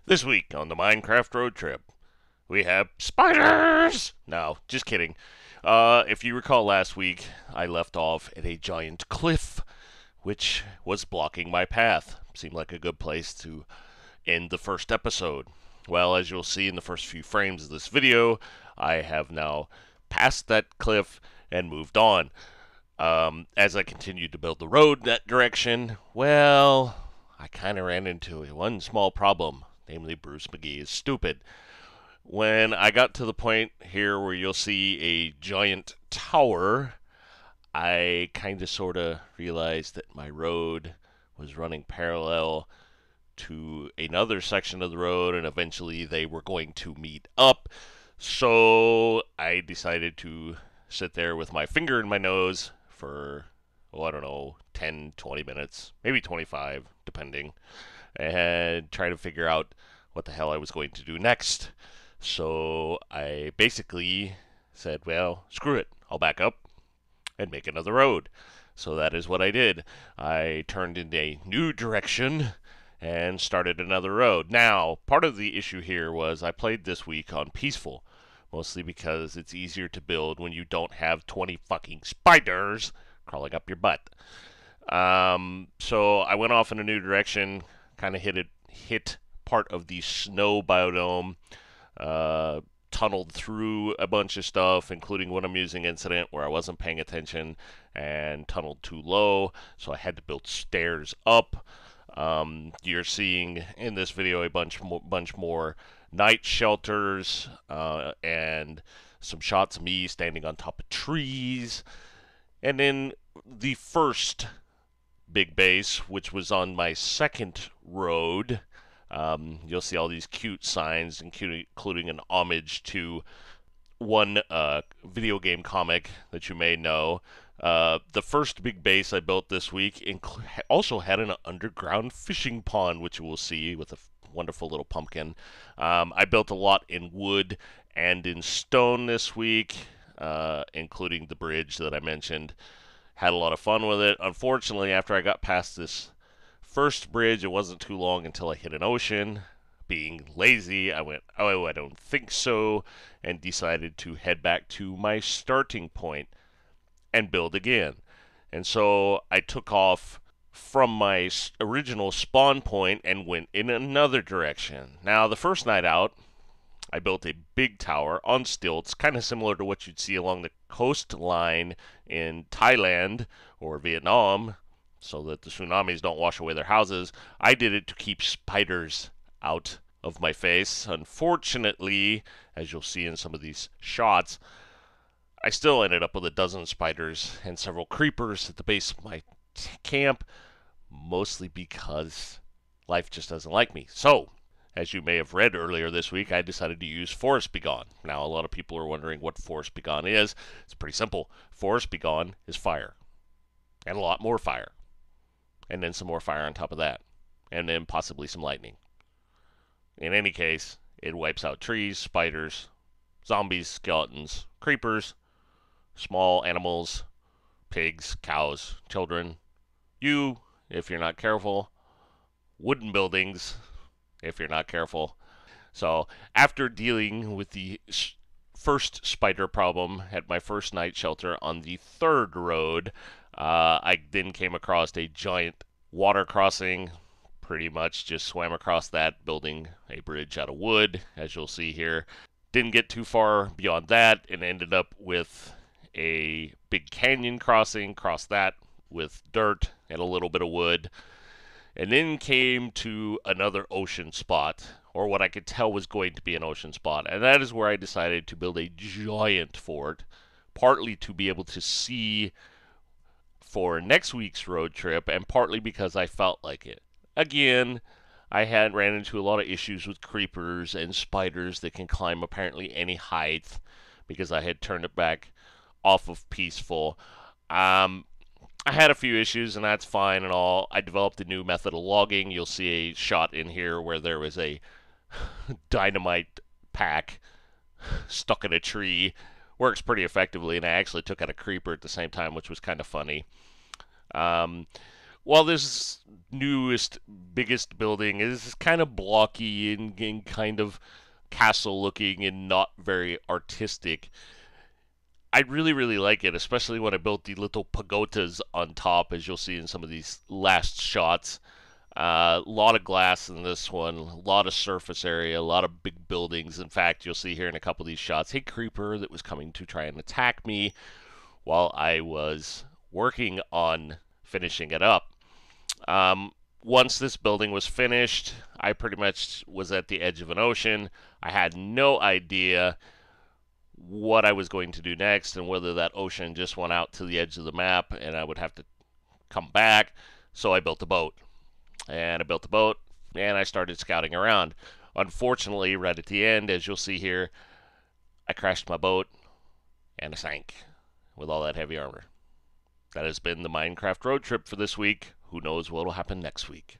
This week on the Minecraft Road Trip, we have spiders! No, just kidding. If you recall last week, I left off at a giant cliff, which was blocking my path. Seemed like a good place to end the first episode. Well, as you'll see in the first few frames of this video, I have now passed that cliff and moved on. As I continued to build the road that direction, well, I kind of ran into one small problem, namely Bruce McGee is stupid. When I got to the point here where you'll see a giant tower, I kind of sort of realized that my road was running parallel to another section of the road, and eventually they were going to meet up. So I decided to sit there with my finger in my nose for, oh, I don't know, 10, 20 minutes, maybe 25, depending, and try to figure out what the hell I was going to do next. So I basically said, well, screw it. I'll back up and make another road. So that is what I did. I turned in a new direction and started another road. Now, part of the issue here was I played this week on peaceful, mostly because it's easier to build when you don't have 20 fucking spiders crawling up your butt. So I went off in a new direction, kind of hit part of the snow biome, tunneled through a bunch of stuff, including one amusing incident where I wasn't paying attention and tunneled too low, so I had to build stairs up. You're seeing in this video a bunch more night shelters and some shots of me standing on top of trees. And then the first big base, which was on my second road, you'll see all these cute signs, including an homage to one video game comic that you may know. The first big base I built this week also had an underground fishing pond, which you will see with a wonderful little pumpkin. I built a lot in wood and in stone this week, including the bridge that I mentioned. Had a lot of fun with it. Unfortunately, after I got past this first bridge, it wasn't too long until I hit an ocean. Being lazy, I went, oh, I don't think so, and decided to head back to my starting point and build again. And so I took off from my original spawn point and went in another direction. Now, the first night out, I built a big tower on stilts, kind of similar to what you'd see along the coastline in Thailand or Vietnam, so that the tsunamis don't wash away their houses. I did it to keep spiders out of my face. Unfortunately, as you'll see in some of these shots, I still ended up with a dozen spiders and several creepers at the base of my camp, mostly because life just doesn't like me. So, as you may have read earlier this week, I decided to use Forest Begone. Now, a lot of people are wondering what Forest Begone is. It's pretty simple. Forest Begone is fire, and a lot more fire, and then some more fire on top of that, and then possibly some lightning. In any case, it wipes out trees, spiders, zombies, skeletons, creepers, small animals, pigs, cows, children, you, if you're not careful, wooden buildings, if you're not careful. So, after dealing with the first spider problem at my first night shelter on the third road, I then came across a giant water crossing. Pretty much just swam across that, building a bridge out of wood, as you'll see here. Didn't get too far beyond that and ended up with a big canyon crossing, crossed that with dirt and a little bit of wood, and then came to another ocean spot, or what I could tell was going to be an ocean spot, and that is where I decided to build a giant fort, partly to be able to see for next week's road trip, and partly because I felt like it. Again, I had ran into a lot of issues with creepers and spiders that can climb apparently any height because I had turned it back off of peaceful. I had a few issues, and that's fine and all. I developed a new method of logging. You'll see a shot in here where there was a dynamite pack stuck in a tree. Works pretty effectively, and I actually took out a creeper at the same time, which was kind of funny. Um, while this newest, biggest building is kind of blocky and kind of castle looking and not very artistic, I really, really like it, especially when I built the little pagodas on top, as you'll see in some of these last shots. A lot of glass in this one, a lot of surface area, a lot of big buildings. In fact, you'll see here in a couple of these shots a creeper that was coming to try and attack me while I was working on finishing it up. Once this building was finished, I pretty much was at the edge of an ocean. I had no idea what I was going to do next and whether that ocean just went out to the edge of the map and I would have to come back. So I built a boat. And I built the boat and I started scouting around. Unfortunately, right at the end, as you'll see here, I crashed my boat and I sank with all that heavy armor. That has been the Minecraft road trip for this week. Who knows what will happen next week?